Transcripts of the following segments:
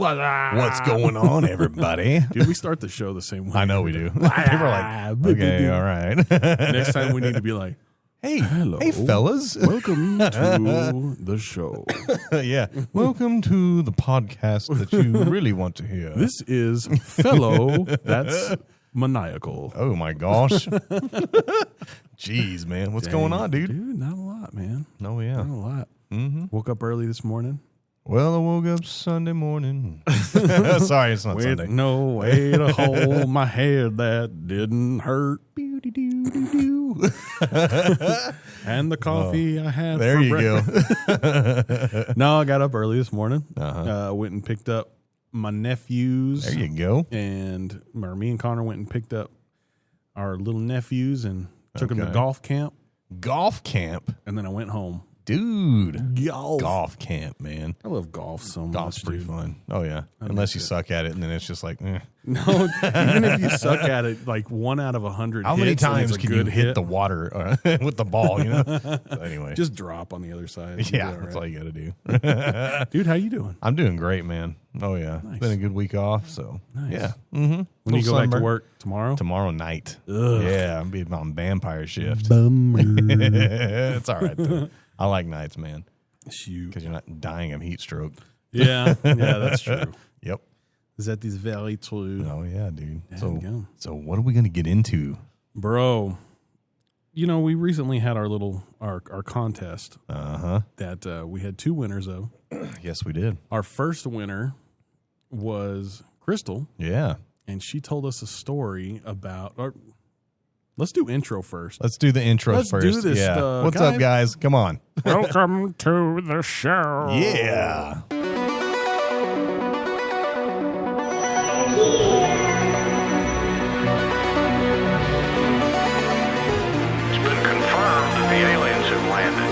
What's going on, everybody? Dude, we start the show the same way. I know we do. People are like, okay, all right. Next time we need to be like, hey, hello. hey, fellas. Welcome to the show. Yeah. Welcome to the podcast that you really want to hear. This is Fellow That's Maniacal. Oh, my gosh. Jeez, man. What's going on, dude? Dude, not a lot, man. Oh, yeah. Not a lot. Mm-hmm. Woke up early this morning. Well, I woke up Sunday morning. Sorry, it's not With Sunday. no way to hold my head that didn't hurt. And the coffee I had There for you breakfast. go. No, I got up early this morning. Uh-huh. Went and picked up my nephews. There you go. And me and Connor went and picked up our little nephews and took them to Okay. golf camp. Golf camp? And then I went home. Dude. Golf. Golf camp, man. I love golf so much. Golf's pretty dude. fun. Oh, yeah. Unless you suck at it, and then it's just like, eh. No, even if you suck at it, like 1 out of 100 How hits, many and times it's a can you good hit the water with the ball, you know? So anyway. Just drop on the other side. Yeah, that's all you got to do. Dude, how you doing? I'm doing great, man. Oh, yeah. Nice. Been a good week off, so. Nice. Yeah. Mm-hmm. When you go back to work tomorrow? Tomorrow night. Ugh. Yeah, I'm being on vampire shift. Bummer. It's all right, though. I like nights, man, Shoot. because you're not dying of heat stroke. Yeah, that's true. Yep. That is very true. Oh, yeah, dude. Damn. So what are we going to get into? Bro, you know, we recently had our contest Uh-huh. that we had 2 winners of. Yes, we did. Our first winner was Crystal, Yeah. and she told us a story about... let's do intro first. Let's do the intro Let's first. do this, Yeah. What's up, guys? Come on. Welcome to the show. Yeah. It's been confirmed that the aliens have landed.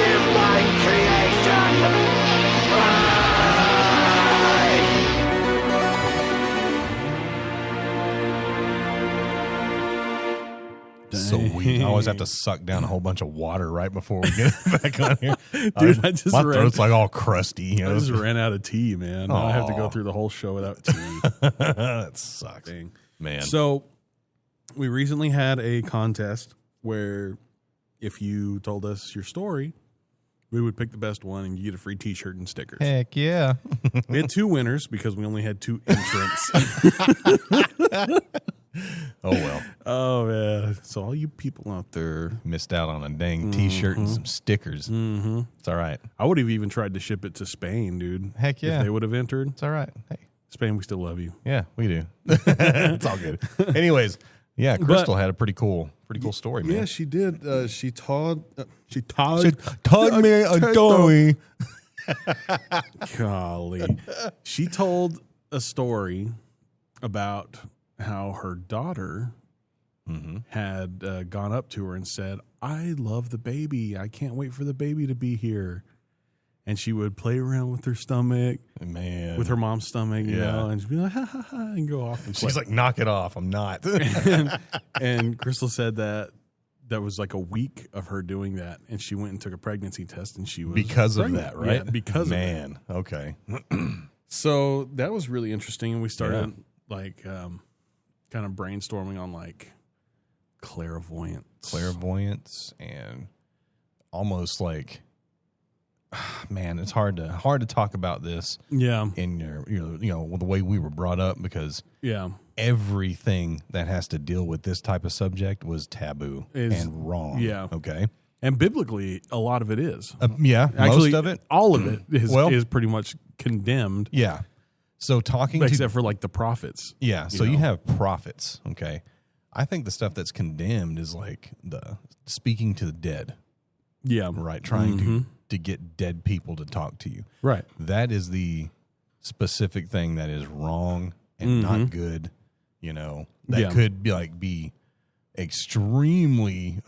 In my So we always have to suck down a whole bunch of water right before we get back on here. Dude, I just my ran- throat's like all crusty. You I know? just ran out of tea, man. Now I have to go Aw. through the whole show without tea. That sucks, Dang. man. So we recently had a contest where if you told us your story, we would pick the best one and you get a free t-shirt and stickers. Heck yeah. We had 2 winners because we only had 2 entrants. Oh, well. Oh, man. So all you people out there, Missed out on a dang T-shirt and some stickers. mm-hmm. It's all right. I would have even tried to ship it to Spain, dude. Heck yeah. If they would have entered. It's all right. Hey. Spain, we still love you. Yeah, we do. It's all good. Anyways, yeah, Crystal had a pretty cool story, man. Yeah, she did. She told me a story. Golly. She told a story about how her daughter had gone up to her and said, I love the baby. I can't wait for the baby to be here. And she would play around with her stomach, Man. with her mom's stomach, you Yeah. know, and she'd be like, ha, ha, ha, and go off. And She's like, knock it off. I'm not. and Crystal said that was like a week of her doing that. And she went and took a pregnancy test and she was Because of pregnant. that, right? Yeah, because Man. of that. Okay. So that was really interesting. And we started kind of brainstorming on like clairvoyance And almost like, man, it's hard to talk about this Yeah. in your the way we were brought up, because Yeah. everything that has to deal with this type of subject was taboo and wrong. Yeah. Okay. And biblically, a lot of it is. Yeah. Actually, most of it. all of it is pretty much condemned, Yeah. So talking except for like the prophets. Yeah, so know? you have prophets, okay? I think the stuff that's condemned is like the speaking to the dead, Yeah. right? Trying to get dead people to talk to you. Right. That is the specific thing that is wrong and not good, that could be extremely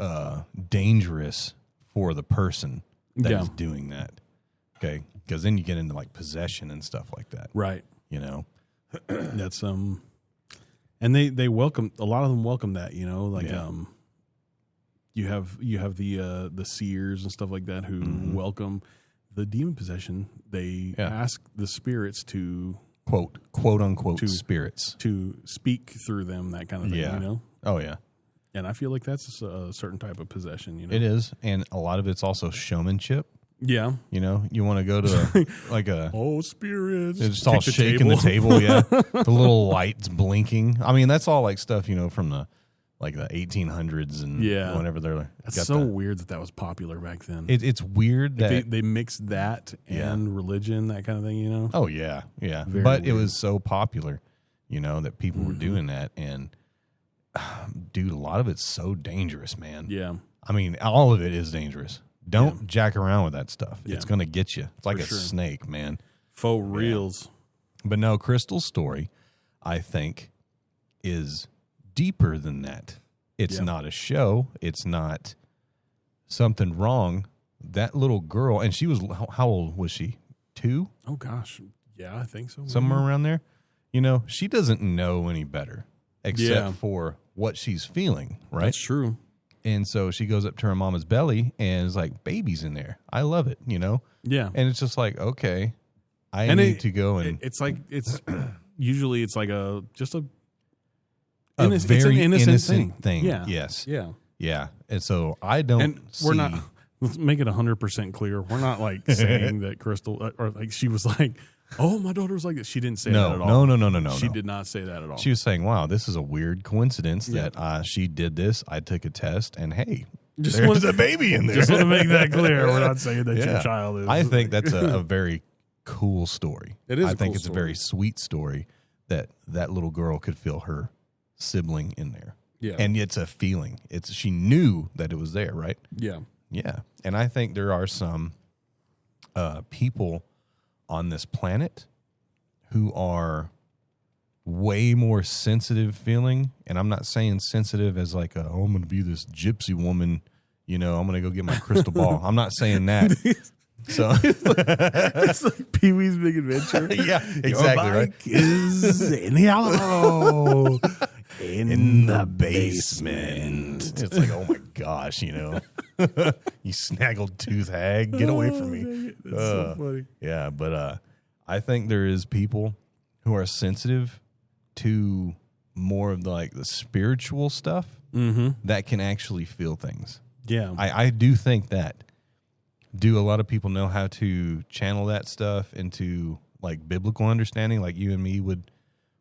dangerous for the person that is doing that, okay? Because then you get into like possession and stuff like that. Right. That's and they welcome, a lot of them welcome that, like You have the seers and stuff like that who welcome the demon possession. They ask the spirits to quote unquote spirits to speak through them, that kind of thing. You know? Oh yeah. And I feel like that's a certain type of possession. You know, it is, and a lot of it's also showmanship. Yeah, you know, you want to go to like a spirits. It's just all shaking the table. Yeah, the little lights blinking. I mean, that's all like stuff from the 1800s and whenever they're. That's so weird that was popular back then. It's weird that they mixed that and religion, that kind of thing. You know. Oh yeah, yeah. Very but weird. It was so popular, that people were doing that, and dude, a lot of it's so dangerous, man. Yeah. I mean, all of it is dangerous. Don't jack around with that stuff. Yeah. It's going to get you. It's like For sure. snake, man. Faux reals. But no, Crystal's story, I think, is deeper than that. It's not a show. It's not something wrong. That little girl, and she was, how old was she? 2? Oh, gosh. Yeah, I think so. Somewhere around there. She doesn't know any better except for what she's feeling, right? That's true. And so she goes up to her mama's belly and is like, baby's in there. I love it, Yeah. And it's just like, okay, I need to go and... It's like, usually it's like a it's very an innocent thing. Yeah. Yes. Yeah. Yeah. And so I don't we're not, let's make it 100% clear. We're not like saying that Crystal, or like she was like, oh, my daughter was like this. She didn't say that at all. No. She did not say that at all. She was saying, wow, this is a weird coincidence that she did this. I took a test and hey, there's a baby in there. Just want to make that clear. We're not saying that your child is. I think that's a very cool story. It is. I think it's a very sweet story that little girl could feel her sibling in there. Yeah. And it's a feeling. She knew that it was there, right? Yeah. Yeah. And I think there are some people on this planet who are way more sensitive feeling. And I'm not saying sensitive as like, I'm going to be this gypsy woman, I'm going to go get my crystal ball. I'm not saying that. So it's like Pee-wee's Big Adventure. Yeah, exactly. Your bike is in the hollow. In the basement. It's like, oh my gosh, you snaggled tooth hag, get away from me. That's so funny. Yeah, but I think there is people who are sensitive to more of the spiritual stuff that can actually feel things. Yeah. I do think that. Do a lot of people know how to channel that stuff into biblical understanding like you and me would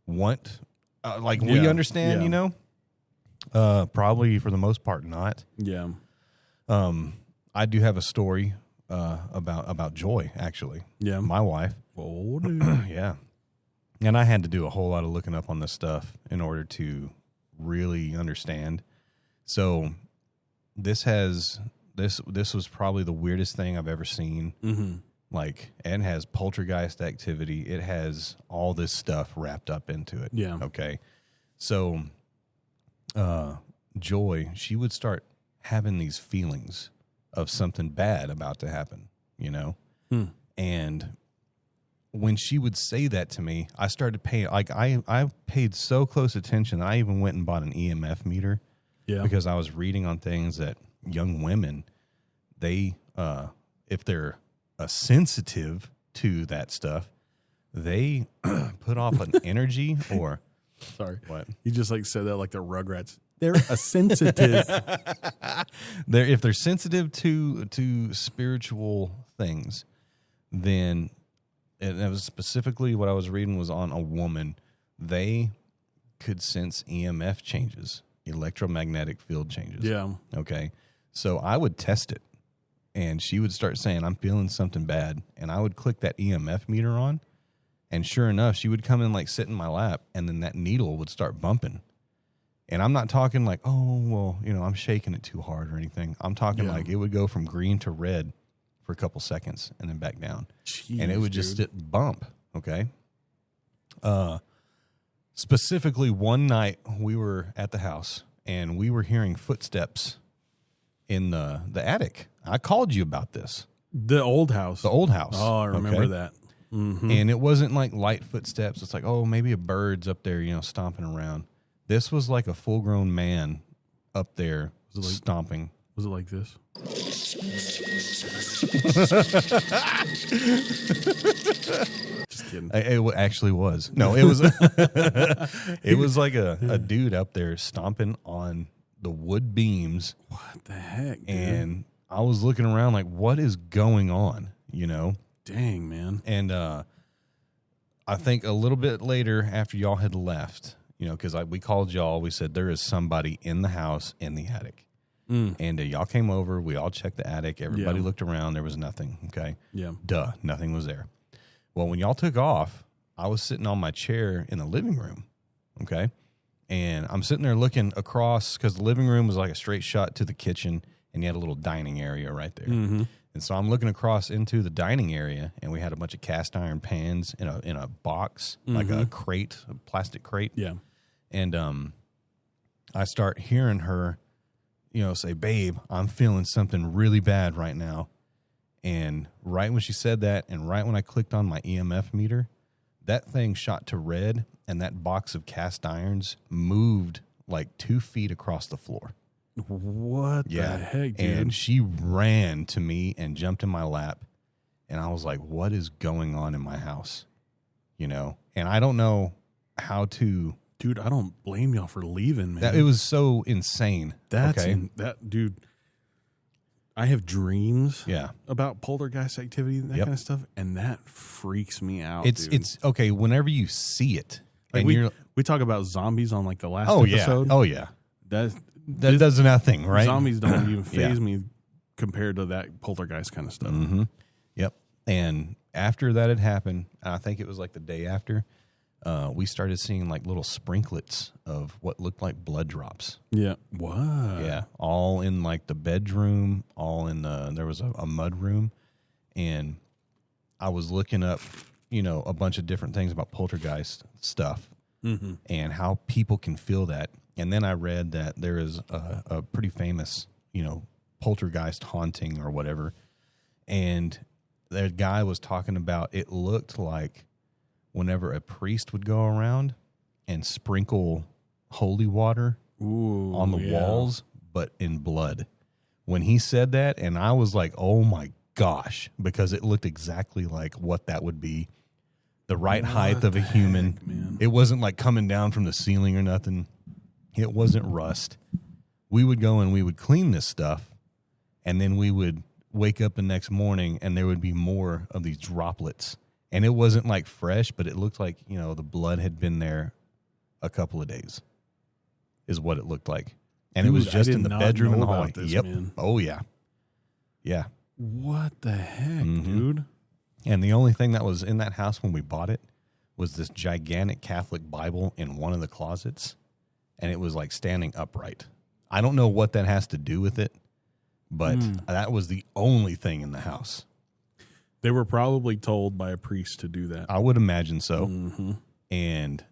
want? We understand, probably for the most part not. Yeah. I do have a story about Joy, actually. Yeah. My wife. Oh, dude. Yeah. And I had to do a whole lot of looking up on this stuff in order to really understand. So this was probably the weirdest thing I've ever seen. Mm-hmm. It has poltergeist activity. It has all this stuff wrapped up into it. Yeah. Okay. So, Joy, she would start having these feelings of something bad about to happen, And when she would say that to me, I started paying, I paid so close attention that I even went and bought an EMF meter. Yeah. Because I was reading on things that young women, they, if they're sensitive to that stuff, they put off an energy or... Sorry. What? You just said that like they're Rugrats. They're a sensitive. If they're sensitive to spiritual things, then, and that was specifically what I was reading was on a woman, they could sense EMF changes, electromagnetic field changes. Yeah. Okay. So I would test it, and she would start saying, I'm feeling something bad. And I would click that EMF meter on, and sure enough, she would come in, sit in my lap, and then that needle would start bumping. And I'm not talking I'm shaking it too hard or anything. I'm talking it would go from green to red for a couple seconds and then back down. Jeez, and it would just bump, okay? Specifically, one night we were at the house, and we were hearing footsteps in the attic. I called you about this. The old house. The old house. Oh, I remember that. Mm-hmm. And it wasn't light footsteps. It's maybe a bird's up there, stomping around. This was a full-grown man up there stomping. Was it like this? Just kidding. It actually was. No, it was. It was like a dude up there stomping on the wood beams. What the heck, dude? And I was looking around like, what is going on? You know? Dang, man. And I think a little bit later, after y'all had left, you know, because we called y'all, we said there is somebody in the house in the attic. And y'all came over. We all checked the attic. Everybody looked around. There was nothing. Okay. Yeah. Duh. Nothing was there. Well, when y'all took off, I was sitting on my chair in the living room. Okay. And I'm sitting there looking across because the living room was like a straight shot to the kitchen, and you had a little dining area right there. Mm-hmm. And so I'm looking across into the dining area, and we had a bunch of cast iron pans in a box, like a crate, a plastic crate. Yeah. And I start hearing her, you know, say, "Babe, I'm feeling something really bad right now." And right when she said that, and right when I clicked on my EMF meter, that thing shot to red, and that box of cast irons moved like 2 feet across the floor. What the heck, dude? And she ran to me and jumped in my lap, and I was like, what is going on in my house? You know? And I don't know how to... Dude, I don't blame y'all for leaving, man. It was so insane. That, dude, I have dreams Yeah. about poltergeist activity and that kind of stuff, and that freaks me out, dude. It's okay, whenever you see it, like and we talk about zombies on like the last oh, episode. Yeah. Oh, yeah. That does nothing, right? Zombies don't even faze me compared to that poltergeist kind of stuff. Mm-hmm. Yep. And after that had happened, I think it was like the day after, we started seeing like little sprinklets of what looked like blood drops. Yeah. What? Yeah. All in like the bedroom, all in there was a mud room. And I was looking up, you know, a bunch of different things about poltergeist stuff and how people can feel that. And then I read that there is a pretty famous, you know, poltergeist haunting or whatever. And that guy was talking about it looked like whenever a priest would go around and sprinkle holy water on the walls, but in blood. When he said that, and I was like, oh my gosh, because it looked exactly like what that would be. The right height of a human. Man? It wasn't like coming down from the ceiling or nothing. It wasn't rust. We would go and we would clean this stuff, and then we would wake up the next morning and there would be more of these droplets. And it wasn't like fresh, but it looked like, you know, the blood had been there a couple of days is what it looked like. And Dude, it was just in the bedroom in the hallway. Yep. Oh, yeah. Yeah. What the heck, Mhm. dude? And the only thing that was in that house when we bought it was this gigantic Catholic Bible in one of the closets. And it was like standing upright. I don't know what that has to do with it, but that was the only thing in the house. They were probably told by a priest to do that. I would imagine so. Mm-hmm. And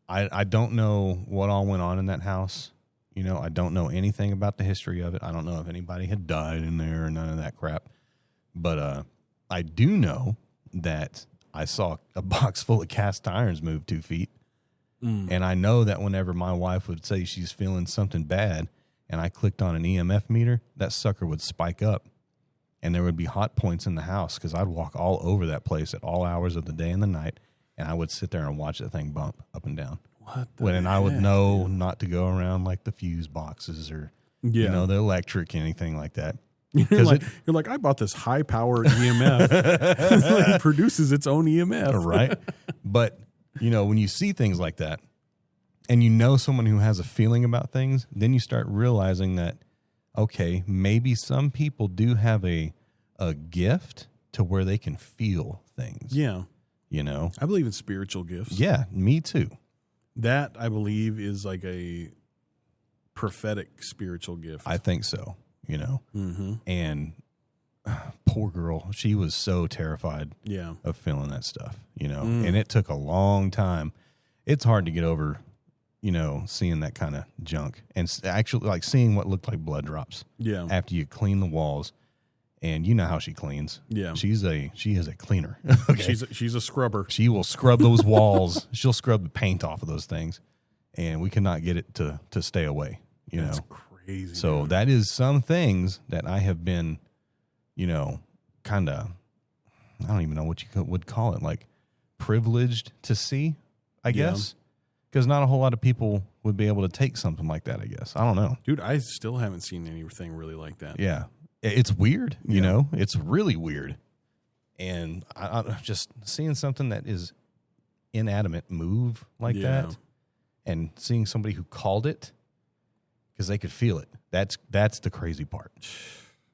I don't know what all went on in that house. You know, I don't know anything about the history of it. I don't know if anybody had died in there or none of that crap. But I do know that I saw a box full of cast irons move 2 feet. And I know that whenever my wife would say she's feeling something bad and I clicked on an EMF meter, that sucker would spike up. And there would be hot points in the house because I'd walk all over that place at all hours of the day and the night, and I would sit there and watch that thing bump up and down. What the heck, I would know not to go around like the fuse boxes or you know, the electric, anything like that. You're like, I bought this high-powered EMF. It produces its own EMF. Right? But, you know, when you see things like that and you know someone who has a feeling about things, then you start realizing that, okay, maybe some people do have a gift to where they can feel things. Yeah. You know? I believe in spiritual gifts. Yeah, me too. That, I believe, is like a prophetic spiritual gift. I think so, you know? Mm-hmm. And poor girl, she was so terrified of feeling that stuff, you know? And it took a long time. It's hard to get over, you know, seeing that kind of junk and actually like seeing what looked like blood drops. Yeah. After you clean the walls, and you know how she cleans. Yeah. She is a cleaner. Okay? She's a scrubber. She will scrub those walls. She'll scrub the paint off of those things, and we cannot get it to stay away. That's crazy. crazy. So dude. that is some things that I have been, kind of, I don't even know what you would call it, like privileged to see, I guess. Because not a whole lot of people would be able to take something like that, I guess. I don't know. Dude, I still haven't seen anything really like that. Yeah. It's weird, you know? It's really weird. And I just seeing something that is inanimate move like that and seeing somebody who called it because they could feel it. That's the crazy part.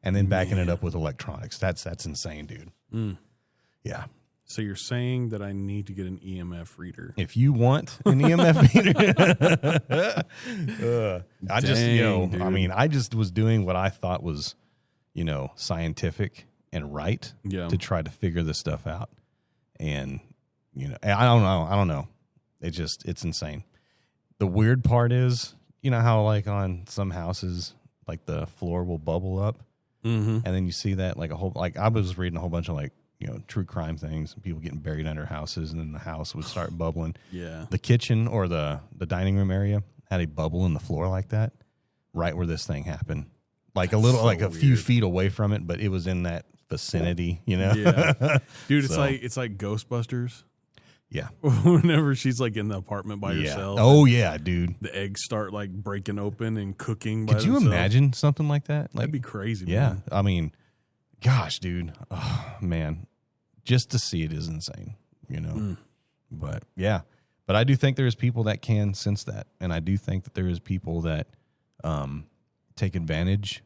And then backing it up with electronics. That's insane, dude. Mm. Yeah. So you're saying that I need to get an EMF reader? If you want an EMF meter, I just, dude. I just was doing what I thought was, scientific and right to try to figure this stuff out. And, I don't know. It's insane. The weird part is, how like on some houses, like the floor will bubble up. Mm-hmm. And then you see that like I was reading a whole bunch of like, true crime things, people getting buried under houses, and then the house would start bubbling. Yeah. The kitchen or the dining room area had a bubble in the floor like that, right where this thing happened. Like a few feet away from it, but it was in that vicinity, Yeah. Dude, it's like Ghostbusters. Yeah. Whenever she's like in the apartment by herself. Oh yeah, dude. The eggs start like breaking open and cooking Could you imagine something like that? Like, that'd be crazy. Yeah. Man. I mean, gosh, dude. Oh, man. Just to see it is insane, But yeah. But I do think there's people that can sense that. And I do think that there is people that take advantage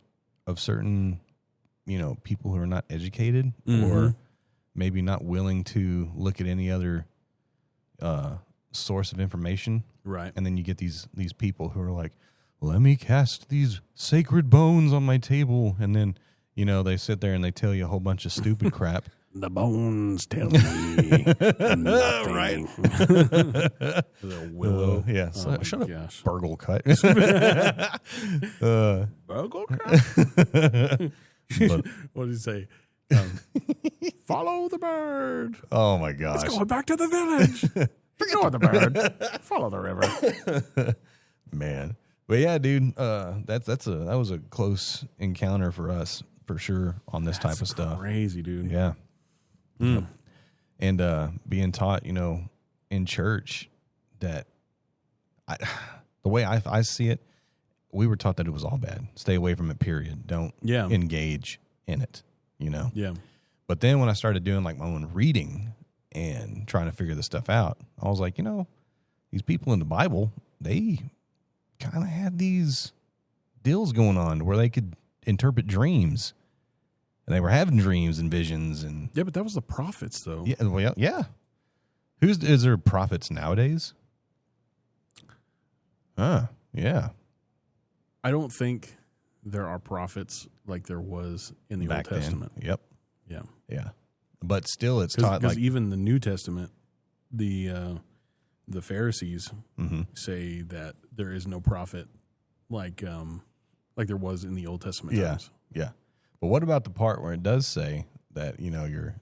of certain, people who are not educated or maybe not willing to look at any other source of information. Right. And then you get these people who are like, let me cast these sacred bones on my table. And then, they sit there and they tell you a whole bunch of stupid crap. The bones tell me nothing. Right. The willow. Yeah. Oh Shut up, gosh. burgle cut. Burgle cut? What did he say? Follow the bird. Oh, my gosh. It's going back to the village. Ignore the bird. Follow the river. Man. But yeah, dude, that was a close encounter for us, for sure, on this type of stuff. Crazy, dude. Yeah. Yep. And being taught, in church that the way I see it, we were taught that it was all bad. Stay away from it, period. Don't engage in it, Yeah. But then when I started doing like my own reading and trying to figure this stuff out, I was like, these people in the Bible, they kind of had these deals going on where they could interpret dreams. And they were having dreams and visions, and Yeah, but that was the prophets, though. yeah, well, yeah. Is there prophets nowadays? Yeah. I don't think there are prophets like there was in the Back Old Testament. then. Yep. Yeah. But still, it's taught Because like even the New Testament, the Pharisees say that there is no prophet like there was in the Old Testament times. Yeah. But what about the part where it does say that, your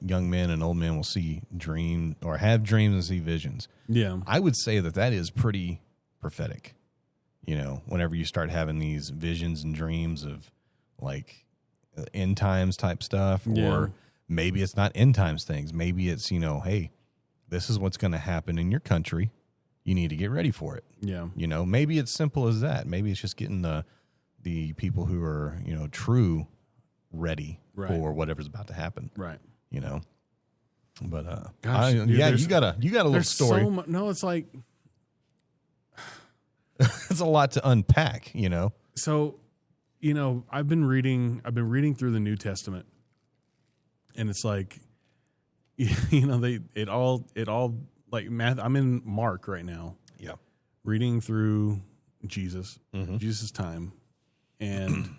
young men and old men will see dream or have dreams and see visions? Yeah. I would say that is pretty prophetic. Whenever you start having these visions and dreams of like end times type stuff, or maybe it's not end times things. Maybe it's, hey, this is what's going to happen in your country. You need to get ready for it. Yeah. Maybe it's simple as that. Maybe it's just getting the people who are, true ready for whatever's about to happen. Right. But Gosh, dude, you got a little story. No, it's like It's a lot to unpack, So, I've been reading through the New Testament, and it's like, it all like math. I'm in Mark right now. Yeah. Reading through Jesus' time, and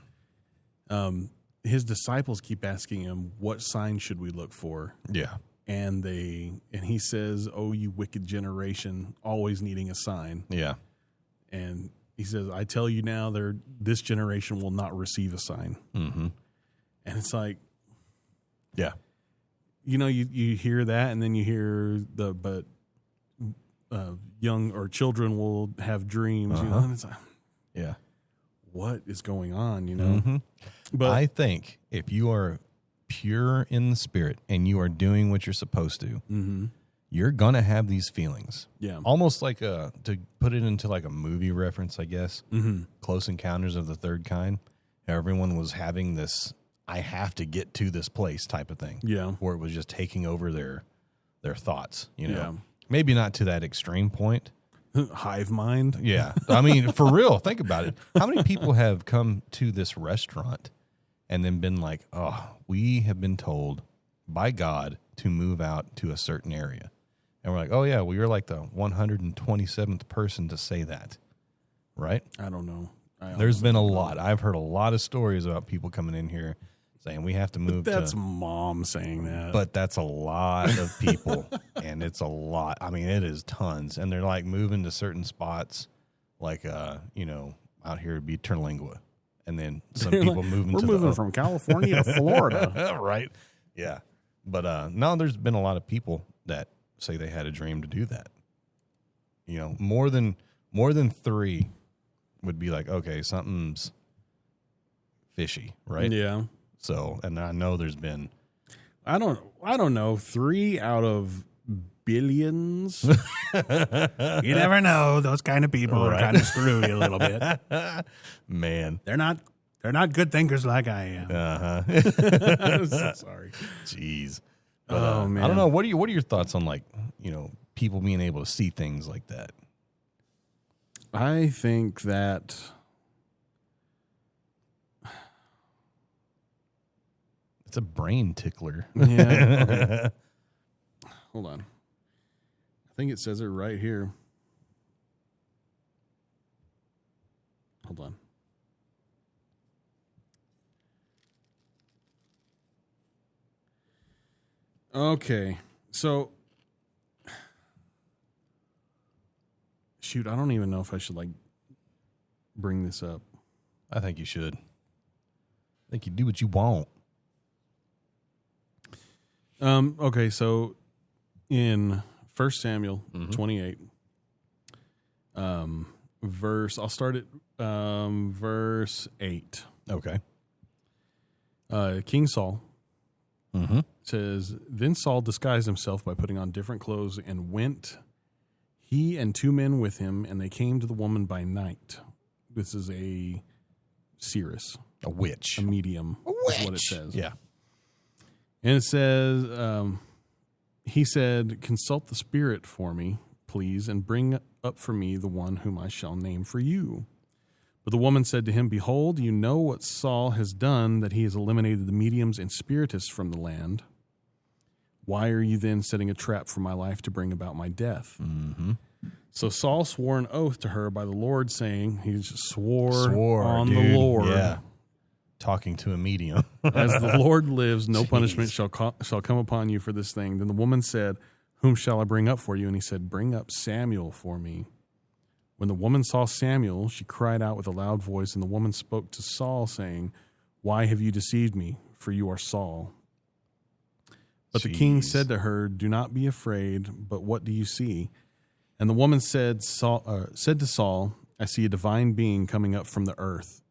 his disciples keep asking him, "What sign should we look for?" Yeah. And he says, "Oh, you wicked generation, always needing a sign." Yeah. And he says, "I tell you now, this generation will not receive a sign." Mm-hmm. And it's like, yeah, you hear that, and then you hear young or children will have dreams. And it's like, yeah. what is going on, you know? Mm-hmm. But I think if you are pure in the spirit and you are doing what you're supposed to, you're going to have these feelings. Yeah. Almost like to put it into like a movie reference, I guess. Close Encounters of the Third Kind. Everyone was having this, I have to get to this place type of thing. Yeah. Where it was just taking over their thoughts, you know. Yeah. Maybe not to that extreme point. Hive mind. Yeah. I mean, for real, think about it. How many people have come to this restaurant and then been like, oh, we have been told by God to move out to a certain area. And we're like, oh, yeah, well, you're like the 127th person to say that, right? I don't know. There's been a lot. I've heard a lot of stories about people coming in here saying we have to move. That's mom saying that. But that's a lot of people, and it's a lot. I mean, it is tons. And they're like moving to certain spots, like, you know, out here would be Terlingua. And then some people moving We're to moving from California to Florida. Right. Yeah. But no, there's been a lot of people that say they had a dream to do that. You know, more than 3 would be like, okay, something's fishy, right? Yeah. So, and I know there's been, I don't know, 3 out of billions. You never know. Those kind of people are kind of screw you a little bit. Man, They're not good thinkers like I am. I'm so sorry. Jeez. But, man. I don't know. What are your thoughts on, like, you know, people being able to see things like that? I think that it's a brain tickler. Yeah. Okay. Hold on. I think it says it right here. Hold on. Okay. So, shoot, I don't even know if I should, like, bring this up. I think you should. I think you do what you want. Okay, so in 1 Samuel 28, I'll start at verse 8. Okay. King Saul says, Then Saul disguised himself by putting on different clothes and went, he and 2 men with him, and they came to the woman by night. This is a seeress. A witch. A medium is what it says. Yeah. And it says, he said, consult the spirit for me, please, and bring up for me the one whom I shall name for you. But the woman said to him, Behold, you know what Saul has done, that he has eliminated the mediums and spiritists from the land. Why are you then setting a trap for my life to bring about my death? Mm-hmm. So Saul swore an oath to her by the Lord, saying, he just swore on dude. the Lord. Yeah. Talking to a medium. As the Lord lives, no punishment shall come upon you for this thing. Then the woman said, Whom shall I bring up for you? And he said, Bring up Samuel for me. When the woman saw Samuel, she cried out with a loud voice, and the woman spoke to Saul, saying, Why have you deceived me? For you are Saul. But the king said to her, Do not be afraid, but what do you see? And the woman said to Saul, I see a divine being coming up from the earth.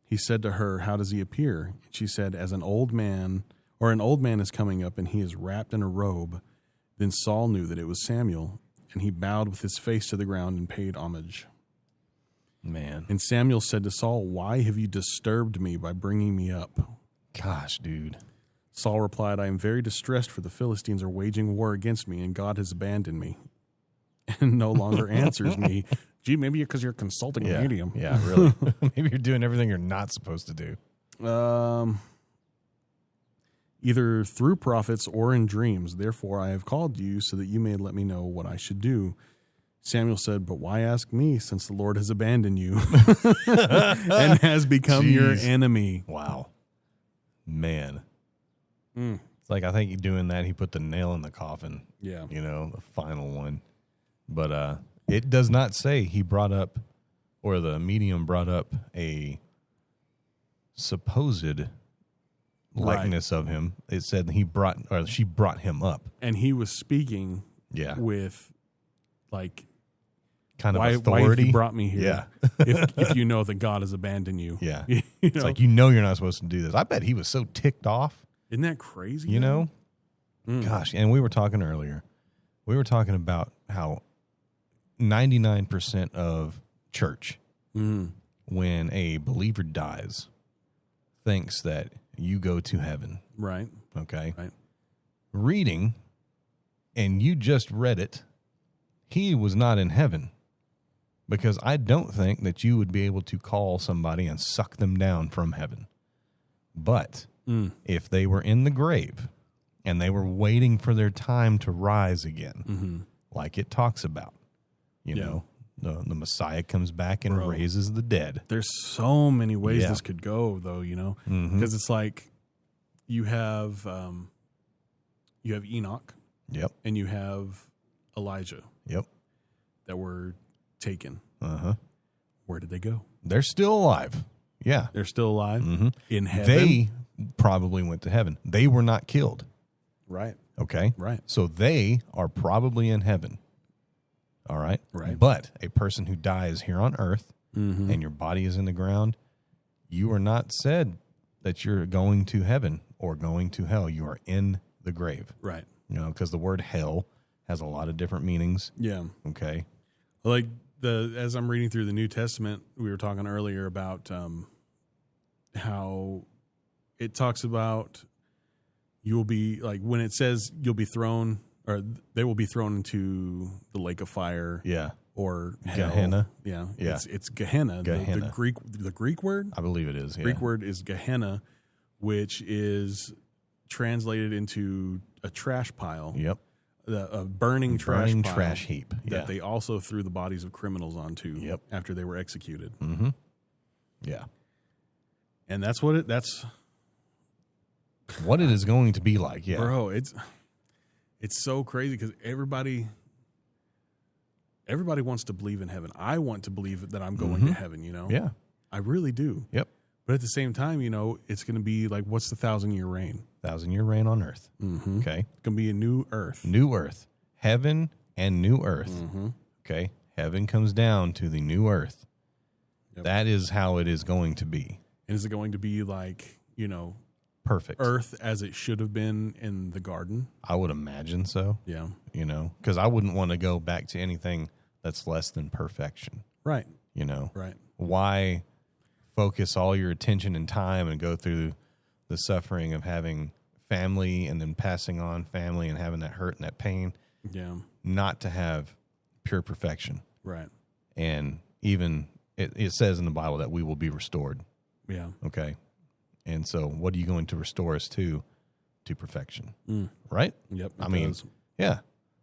He said to her, How does he appear? And she said, As an old man is coming up, and he is wrapped in a robe. Then Saul knew that it was Samuel, and he bowed with his face to the ground and paid homage. Man. And Samuel said to Saul, Why have you disturbed me by bringing me up? Gosh, dude. Saul replied, I am very distressed, for the Philistines are waging war against me, and God has abandoned me and no longer answers me. Gee, maybe because you're consulting a medium. Yeah, really. Maybe you're doing everything you're not supposed to do. Either through prophets or in dreams. Therefore, I have called you so that you may let me know what I should do. Samuel said, But why ask me, since the Lord has abandoned you and has become your enemy? Wow. Man. It's like, I think doing that, he put the nail in the coffin. Yeah. You know, the final one. But it does not say he brought up, or the medium brought up a supposed likeness of him. It said she brought him up. And he was speaking Yeah. with, like, kind of why have authority. you brought me here? Yeah. if you know that God has abandoned you. Yeah. You It's know? like, you're not supposed to do this. I bet he was so ticked off, Isn't that crazy? you know? Mm. Gosh, and we were talking earlier. We were talking about how 99% of church, when a believer dies, thinks that you go to heaven. Right. Okay. Right. Reading, and you just read it, he was not in heaven. Because I don't think that you would be able to call somebody and suck them down from heaven. But if they were in the grave and they were waiting for their time to rise again, like it talks about, you know, the Messiah comes back and raises the dead. There's so many ways this could go, though, you know, because it's like you have Enoch, Yep. and you have Elijah, Yep. that were taken. Where did they go? They're still alive. Yeah. They're still alive in heaven. They probably went to heaven. They were not killed. Right. Okay. Right. So they are probably in heaven. All right. Right. But a person who dies here on earth and your body is in the ground, you are not said that you're going to heaven or going to hell. You are in the grave. Right. You know, because the word hell has a lot of different meanings. Yeah. Okay. Like as I'm reading through the New Testament, we were talking earlier about how it talks about you'll be like when it says you'll be thrown or they will be thrown into the lake of fire. Yeah. Or hell. Gehenna. Yeah. Yeah. It's Gehenna. Gehenna. The Greek word? I believe it is. Yeah. Greek word is Gehenna, which is translated into a trash pile. Yep. A burning trash pile trash heap. that they also threw the bodies of criminals onto after they were executed. Mm-hmm. Yeah. And that's what that's what it is going to be like. Yeah. Bro, it's so crazy because everybody wants to believe in heaven. I want to believe that I'm going to heaven, you know? Yeah. I really do. Yep. But at the same time, you know, it's going to be like, what's the 1,000-year reign? 1,000-year reign on earth. Mm-hmm. Okay. It's going to be a new earth. New earth. Heaven and new earth. Okay. Heaven comes down to the new earth. Yep. That is how it is going to be. And is it going to be like, you know, perfect earth as it should have been in the garden? I would imagine so. Yeah. You know, because I wouldn't want to go back to anything that's less than perfection. Right. You know? Right. Why focus all your attention and time and go through the suffering of having family and then passing on family and having that hurt and that pain? Yeah. Not to have pure perfection. Right. And even it says in the Bible that we will be restored. Yeah. Okay. And so what are you going to restore us to? To perfection. Right? Yep. I mean, yeah.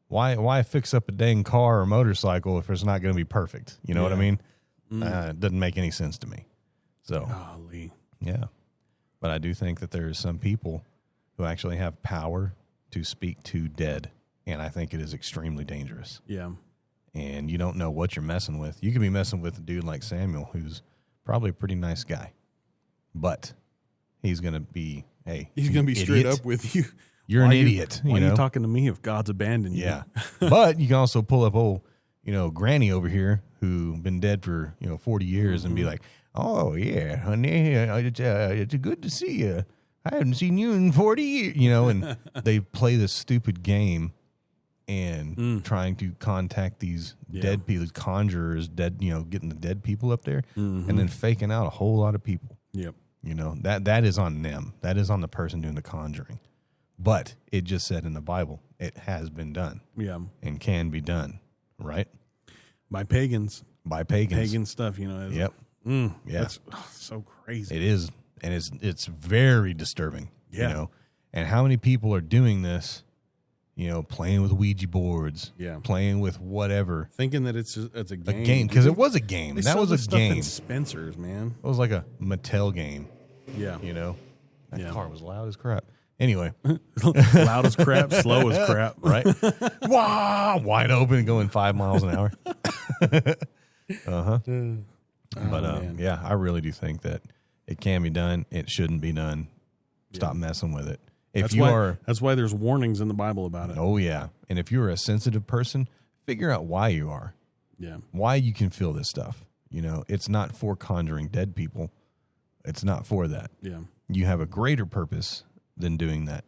Why fix up a dang car or motorcycle if it's not going to be perfect? You know what I mean? It doesn't make any sense to me. So, golly. Yeah. But I do think that there are some people who actually have power to speak to dead. And I think it is extremely dangerous. Yeah. And you don't know what you're messing with. You could be messing with a dude like Samuel, who's probably a pretty nice guy. But he's going to be, hey. He's going to be straight up with you. You're an idiot. Why are you talking to me if God's abandoned you? Yeah. But you can also pull up old, Granny over here who been dead for, 40 years and be like, oh, yeah, honey, it's good to see you. I haven't seen you in 40 years, and they play this stupid game and trying to contact these dead people, these conjurers, getting the dead people up there and then faking out a whole lot of people. Yep. That is on them. That is on the person doing the conjuring. But it just said in the Bible, it has been done. Yeah. And can be done, right? By pagans. Pagan stuff, Yep. Yeah. That's so crazy. It is. And it's very disturbing. Yeah. And how many people are doing this, playing with Ouija boards, playing with whatever. Thinking that it's a game. A game, because it was a game. That was a game. In Spencer's, man. It was like a Mattel game. Yeah. That car was loud as crap. Anyway. Loud as crap, slow as crap. Right? Wow, wide open, going 5 miles an hour. But yeah, I really do think that it can be done. It shouldn't be done. Stop messing with it. That's why there's warnings in the Bible about it. Oh yeah, and if you're a sensitive person, figure out why you are. Yeah. Why you can feel this stuff. You know, it's not for conjuring dead people. It's not for that. Yeah. You have a greater purpose than doing that.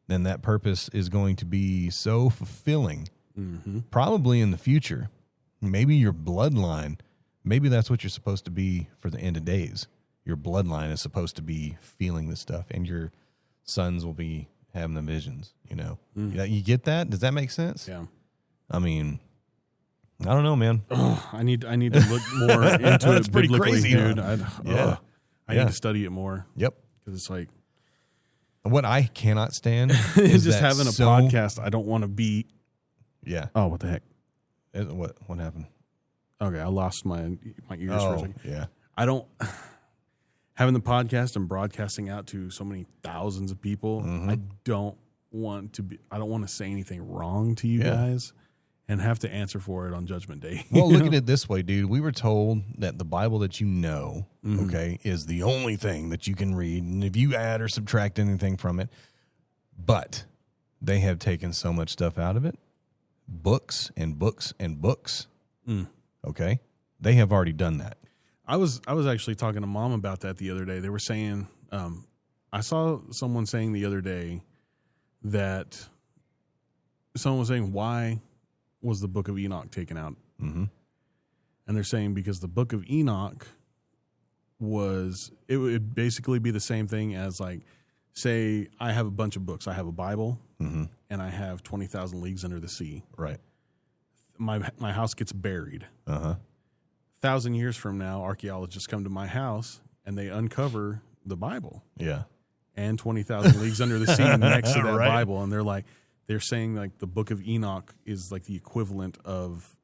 Then that purpose is going to be so fulfilling, probably in the future. Maybe your bloodline, maybe that's what you're supposed to be for the end of days. Your bloodline is supposed to be feeling this stuff, and your sons will be having the visions, you know. You get that? Does that make sense? Yeah. I mean, I don't know, man. Oh, I need to look more into it It's pretty biblically, crazy, dude. Yeah. I need to study it more. Yep. Because it's like What I cannot stand it's is just that having a so- podcast. I don't want to be. Yeah. Oh, what the heck? What happened? Okay, I lost my ears for a second. Yeah. I don't having the podcast and broadcasting out to so many thousands of people. I don't want to say anything wrong to you guys and have to answer for it on Judgment Day. Well, look at it this way, dude. We were told that the Bible that you know, okay, is the only thing that you can read. And if you add or subtract anything from it, but they have taken so much stuff out of it. Books and books and books. Okay. They have already done that. I was actually talking to Mom about that the other day. They were saying, I saw someone saying the other day that someone was saying, why was the Book of Enoch taken out? And they're saying because the Book of Enoch it would basically be the same thing as, like, say I have a bunch of books. I have a Bible and I have 20,000 Leagues Under the Sea. Right. My house gets buried. 1,000 years from now, archaeologists come to my house and they uncover the Bible. Yeah. And 20,000 Leagues Under the Sea next to that Right. Bible. And they're saying like the Book of Enoch is like the equivalent of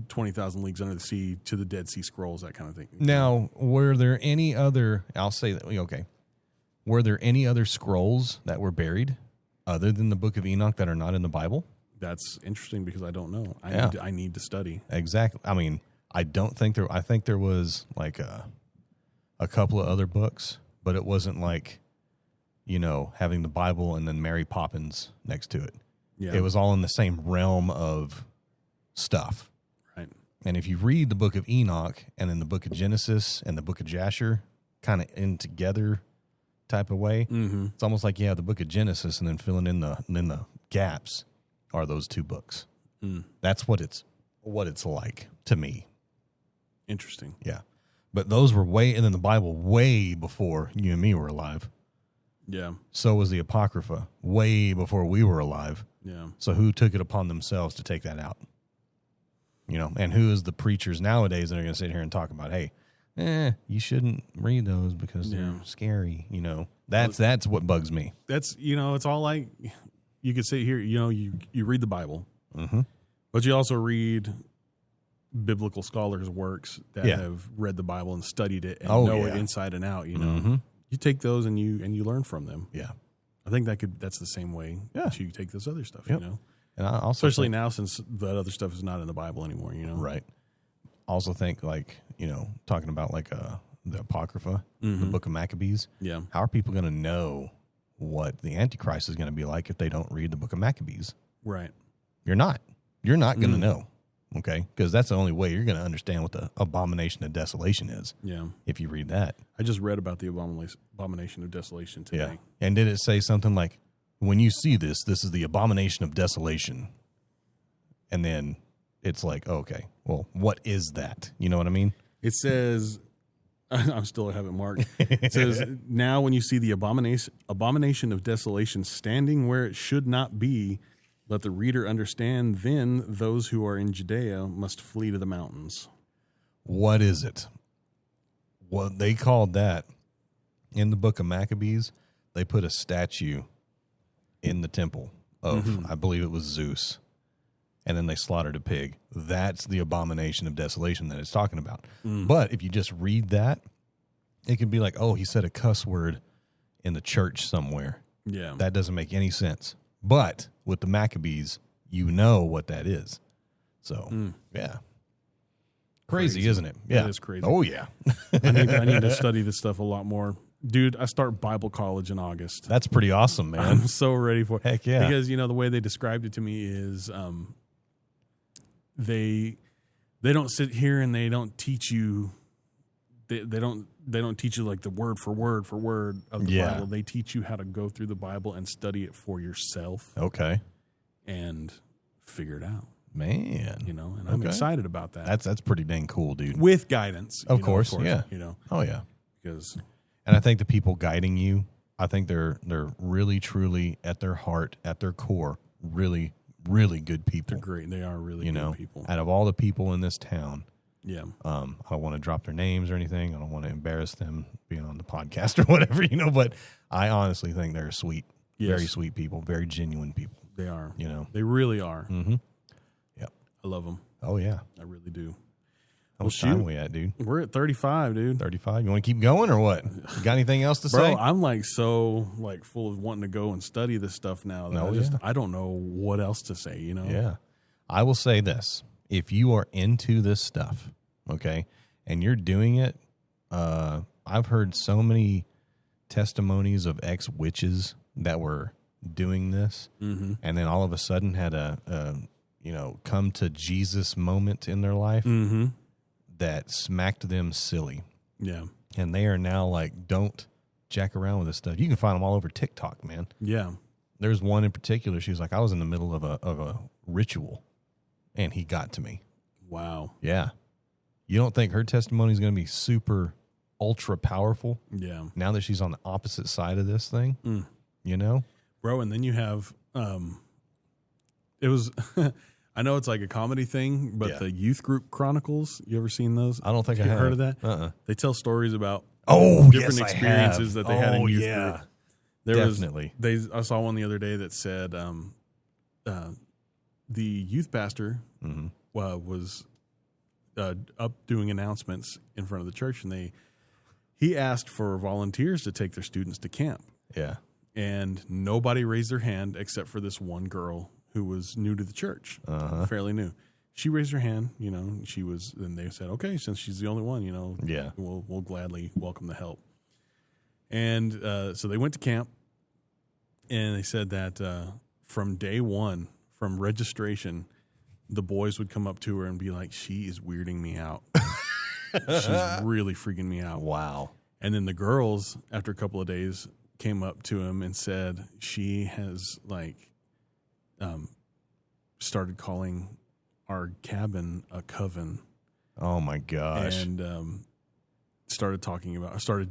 20,000 Leagues Under the Sea to the Dead Sea Scrolls, that kind of thing. Now, were there any other, I'll say that, okay. Were there any other scrolls that were buried other than the Book of Enoch that are not in the Bible? That's interesting because I don't know. I need to study. Exactly. I mean, I think there was like a couple of other books, but it wasn't like, you know, having the Bible and then Mary Poppins next to it. Yeah. It was all in the same realm of stuff. Right. And if you read the Book of Enoch and then the Book of Genesis and the Book of Jasher kind of in together type of way, it's almost like you have the Book of Genesis and then filling in the gaps are those two books. That's what it's like to me. Interesting. Yeah. But those were and then the Bible way before you and me were alive. Yeah. So was the Apocrypha way before we were alive. Yeah. So who took it upon themselves to take that out? You know, and who is the preachers nowadays that are going to sit here and talk about, hey, you shouldn't read those because they're scary. You know, that's what bugs me. That's, you know, it's all like, you could sit here, you know, you read the Bible, but you also read biblical scholars' works that have read the Bible and studied it and know it inside and out. You know, you take those and you learn from them. Yeah, I think that's the same way that you take this other stuff. Yep. You know, and I also especially now since that other stuff is not in the Bible anymore. You know, right? Also think like, you know, talking about like the Apocrypha, the Book of Maccabees. Yeah, how are people going to know what the Antichrist is going to be like if they don't read the Book of Maccabees? Right. You're not going to know. Okay. Because that's the only way you're going to understand what the abomination of desolation is. Yeah. If you read that. I just read about the abomination of desolation today. Yeah. And did it say something like, when you see this is the abomination of desolation? And then it's like, okay, well, what is that? You know what I mean? It says, I'm still have it marked. It says, now when you see the abomination of desolation standing where it should not be, let the reader understand, then those who are in Judea must flee to the mountains. What is it? Well, they called that, in the Book of Maccabees, they put a statue in the temple of, I believe it was Zeus. And then they slaughtered a pig. That's the abomination of desolation that it's talking about. But if you just read that, it can be like, oh, he said a cuss word in the church somewhere. Yeah. That doesn't make any sense. But with the Maccabees, you know what that is. So, yeah. Crazy, isn't it? Yeah. It is crazy. Oh, yeah. I need to study this stuff a lot more. Dude, I start Bible college in August. That's pretty awesome, man. I'm so ready for it. Heck yeah. Because, you know, the way they described it to me is they don't sit here and they don't teach you. They don't teach you like the word for word of the Bible. They teach you how to go through the Bible and study it for yourself. Okay. And figure it out. Man. You know, and I'm excited about that. That's pretty dang cool, dude. With guidance. Of course, yeah. You know. Oh, yeah. Because And I think the people guiding you, I think they're really, truly, at their heart, at their core, really, really good people. they're great. They are really You good know, people. out of all the people in this town, Yeah. I don't want to drop their names or anything. I don't want to embarrass them being on the podcast or whatever, you know, but I honestly think they're sweet, very sweet people, very genuine people. They are. You know. They really are. Mm-hmm. Yep. I love them. Oh, yeah. I really do. How much time are we at, dude? We're at 35, dude. 35? You want to keep going or what? You got anything else to Bro, say? I'm like so like full of wanting to go and study this stuff now that I don't know what else to say, you know? Yeah. I will say this. If you are into this stuff, okay, and you're doing it, I've heard so many testimonies of ex-witches that were doing this, and then all of a sudden had a come to Jesus moment in their life that smacked them silly. Yeah. And they are now like, don't jack around with this stuff. You can find them all over TikTok, man. Yeah. There's one in particular. She was like, I was in the middle of a ritual, and he got to me. Wow. Yeah. You don't think her testimony is going to be super ultra powerful? Yeah. Now that she's on the opposite side of this thing, you know? Bro, and then you have it was I know it's like a comedy thing, but the Youth Group Chronicles, you ever seen those? I don't think I have have heard of that. Uh-uh. They tell stories about different experiences that they had in youth group. Definitely. I saw one the other day that said the youth pastor was up doing announcements in front of the church, and he asked for volunteers to take their students to camp. Yeah. And nobody raised their hand except for this one girl who was new to the church, fairly new. She raised her hand, you know, and they said, okay, since she's the only one, you know, we'll gladly welcome the help. And so they went to camp, and they said that from day one, from registration, the boys would come up to her and be like, she is weirding me out. She's really freaking me out. Wow. And then the girls, after a couple of days, came up to him and said she has started calling our cabin a coven. Oh my gosh. And started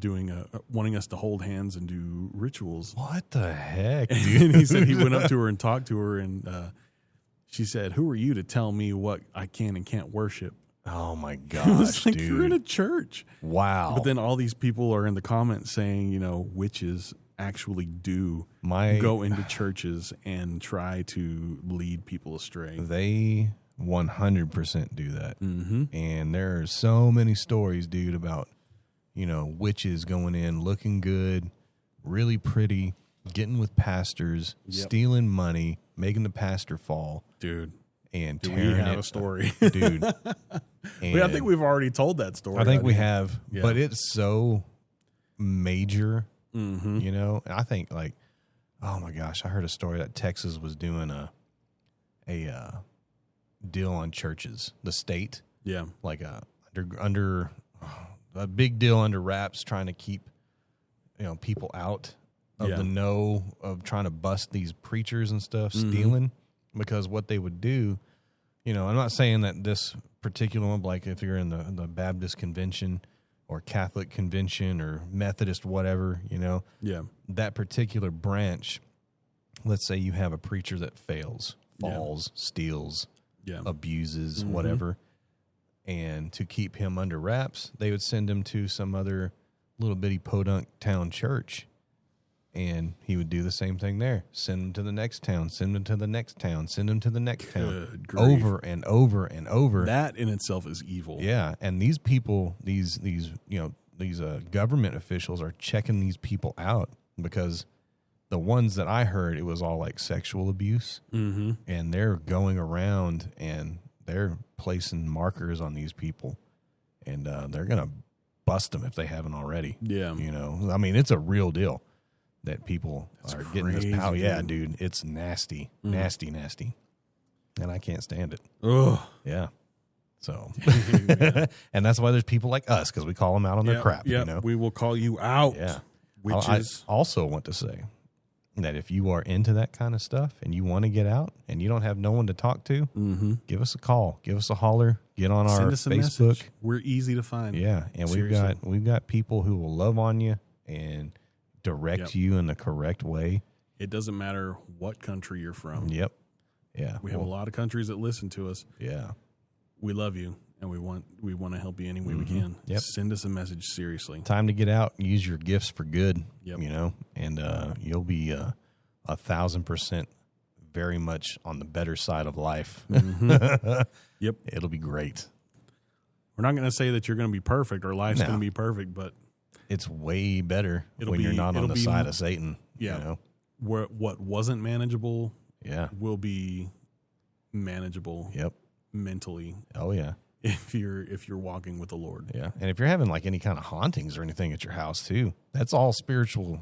doing wanting us to hold hands and do rituals. What the heck, dude? And he said he went up to her and talked to her, and she said, who are you to tell me what I can and can't worship? Oh my gosh, it was like, dude. you're in a church. Wow. But then all these people are in the comments saying, you know, witches actually do go into churches and try to lead people astray. They 100% do that. And there are so many stories, dude, about, you know, witches going in, looking good, really pretty, getting with pastors, stealing money, making the pastor fall. Dude. And do tearing we have it, a story? Dude. I think we've already told that story. I think we have, but it's so major, you know. And I think, like, oh my gosh, I heard a story that Texas was doing a deal on churches, the state, like under a big deal under wraps, trying to keep, you know, people out of the know of trying to bust these preachers and stuff stealing. Because what they would do, you know, I'm not saying that this particular one, like if you're in the Baptist convention or Catholic convention or Methodist, whatever, you know, that particular branch, let's say you have a preacher that fails, falls, steals, abuses, whatever, and to keep him under wraps, they would send him to some other little bitty podunk town church. And he would do the same thing there. Send him to the next town. Send him to the next town. Send him to the next town. Over and over and over. That in itself is evil. Yeah, and these people, these government officials are checking these people out because the ones that I heard, it was all like sexual abuse, and they're going around and they're placing markers on these people, and they're gonna bust them if they haven't already. Yeah, you know, I mean, it's a real deal. That people are getting this power. Yeah, dude, it's nasty, nasty. and I can't stand it. Ugh. Yeah. So, and that's why there's people like us, because we call them out on their crap. Yeah, You know? we will call you out. Yeah. I also want to say that if you are into that kind of stuff and you want to get out and you don't have no one to talk to, give us a call, give us a holler, get on Send our us a Facebook. message. We're easy to find. Yeah, and Seriously. we've got people who will love on you and direct you in the correct way. It doesn't matter what country you're from. Yep. Yeah. We have a lot of countries that listen to us. Yeah. We love you, and we want to help you any way we can. Yep. Send us a message, seriously. Time to get out and use your gifts for good. Yep. You know, and you'll be 1,000% very much on the better side of life. Yep. It'll be great. We're not going to say that you're going to be perfect or life's No. going to be perfect, but It's way better It'll when you're be- not on it'll the be- side of Satan. yeah. You know? what wasn't manageable Yeah. will be manageable Yep. mentally Oh yeah. if you're walking with the Lord. Yeah. And if you're having like any kind of hauntings or anything at your house too, that's all spiritual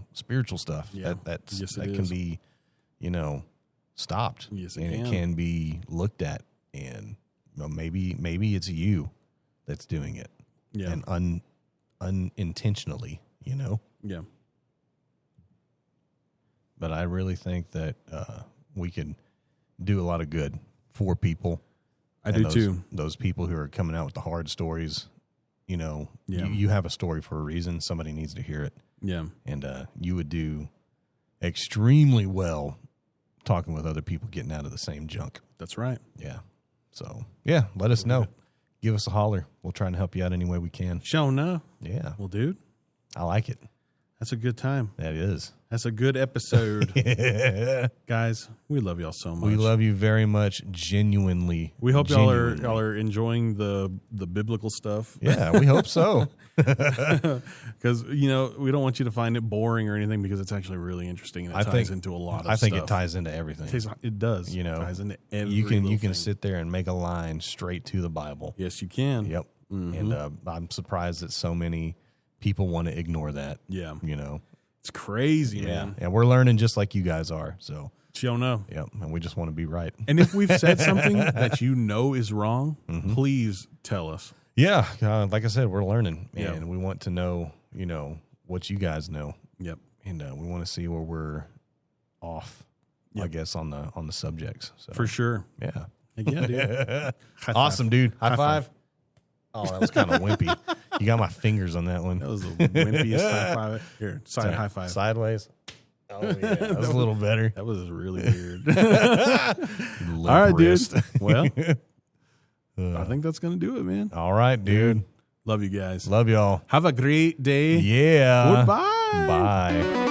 stuff. Yeah. That Yes, it can is. be, stopped. Yes, it and can. it can be looked at, and maybe it's you that's doing it. Yeah. And unintentionally, Yeah. But I really think that we can do a lot of good for people. I And do those, too. Those people who are coming out with the hard stories, Yeah. you have a story for a reason. Somebody needs to hear it. Yeah. And you would do extremely well talking with other people getting out of the same junk. That's right. Yeah. So, yeah, let us know. Give us a holler. We'll try and help you out any way we can. Show no. Yeah. Well, dude, I like it. that's a good time. That is. That's a good episode. Guys, we love y'all so much. We love you very much, genuinely. We hope Genuinely. y'all are enjoying the biblical stuff. Yeah, we hope so. Because, we don't want you to find it boring or anything, because it's actually really interesting and it ties into a lot of stuff. I think it ties into everything. It does. You know, It ties into every you little can thing. sit there and make a line straight to the Bible. Yes, you can. Yep. And I'm surprised that so many people want to ignore that. Yeah. It's crazy, man. And we're learning just like you guys are. So, Show no. yep. And we just want to be right. And if we've said something that is wrong, please tell us. Yeah. Like I said, we're learning. Yeah. And we want to know, what you guys know. Yep. And we want to see where we're off, I guess, on the subjects. So, For sure. yeah. Yeah, dude. Awesome, dude. High five. five. Oh, that was kind of wimpy. You got my fingers on that one. That was the wimpiest high five. Here, side high five. Sideways. Oh, yeah. That was a little better. That was really weird. All All right, dude. Well, I think that's going to do it, man. All right, dude. Love you guys. Love y'all. Have a great day. Yeah. Goodbye. Bye.